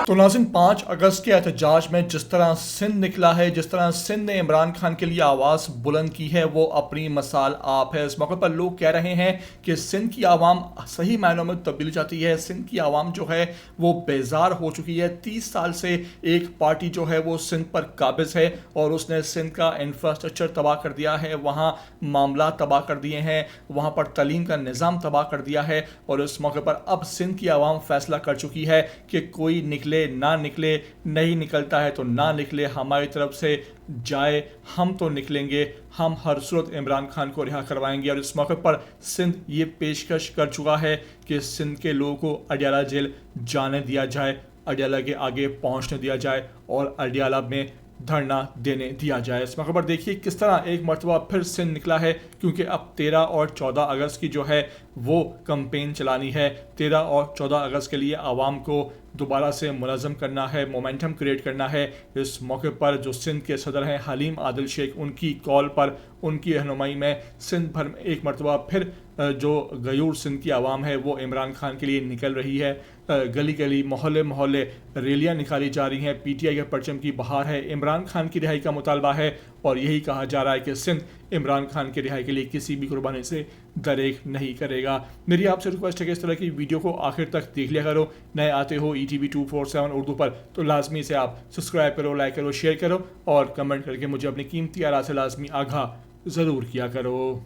تو ناظرین 5 اگست کے احتجاج میں جس طرح سندھ نکلا ہے، جس طرح سندھ نے عمران خان کے لیے آواز بلند کی ہے، وہ اپنی مثال آپ ہے۔ اس موقع پر لوگ کہہ رہے ہیں کہ سندھ کی عوام صحیح معنوں میں تبدیل چاہتی ہے، سندھ کی عوام جو ہے وہ بیزار ہو چکی ہے۔ 30 سال سے ایک پارٹی جو ہے وہ سندھ پر قابض ہے اور اس نے سندھ کا انفراسٹرکچر تباہ کر دیا ہے، وہاں معاملات تباہ کر دیے ہیں، وہاں پر تعلیم کا نظام تباہ کر دیا ہے، اور اس موقع پر اب سندھ کی عوام فیصلہ کر چکی ہے کہ کوئی نکلے نہ نکلے، نہیں نکلتا ہے تو نہ نکلے، ہماری طرف سے جائے، ہم تو نکلیں گے، ہم ہر صورت عمران خان کو رہا کروائیں گے۔ اور اس موقع پر سندھ یہ پیشکش کر چکا ہے کہ سندھ کے لوگوں کو اڈیالہ جیل جانے دیا جائے، اڈیالہ کے آگے پہنچنے دیا جائے اور اڈیالہ میں دھرنا دینے دیا جائے۔ اس موقع پر دیکھیے کس طرح ایک مرتبہ پھر سندھ نکلا ہے، کیونکہ اب 13 اور 14 اگست کی جو ہے وہ کمپین چلانی ہے۔ 13 اور 14 اگست کے لیے عوام کو دوبارہ سے منظم کرنا ہے، مومنٹم کریٹ کرنا ہے۔ اس موقع پر جو سندھ کے صدر ہیں حلیم عادل شیخ، ان کی کال پر، ان کی رہنمائی میں سندھ بھر میں ایک مرتبہ پھر جو غیور سندھ کی عوام ہے وہ عمران خان کے لیے نکل رہی ہے۔ گلی گلی، محلے محلے ریلیاں نکالی جا رہی ہیں، پی ٹی آئی کے پرچم کی بہار ہے، عمران خان کی رہائی کا مطالبہ ہے، اور یہی کہا جا رہا ہے کہ سندھ عمران خان کی رہائی کے لیے کسی بھی قربانی سے دریغ نہیں کرے گا۔ میری آپ سے ریکویسٹ ہے کہ اس طرح کی ویڈیو کو آخر تک دیکھ لیا کرو۔ نئے آتے ہو ETV 247 اردو پر تو لازمی سے آپ سبسکرائب کرو، لائک کرو، شیئر کرو، اور کمنٹ کر کے مجھے اپنی قیمتی آراء سے لازمی آگاہ ضرور کیا کرو۔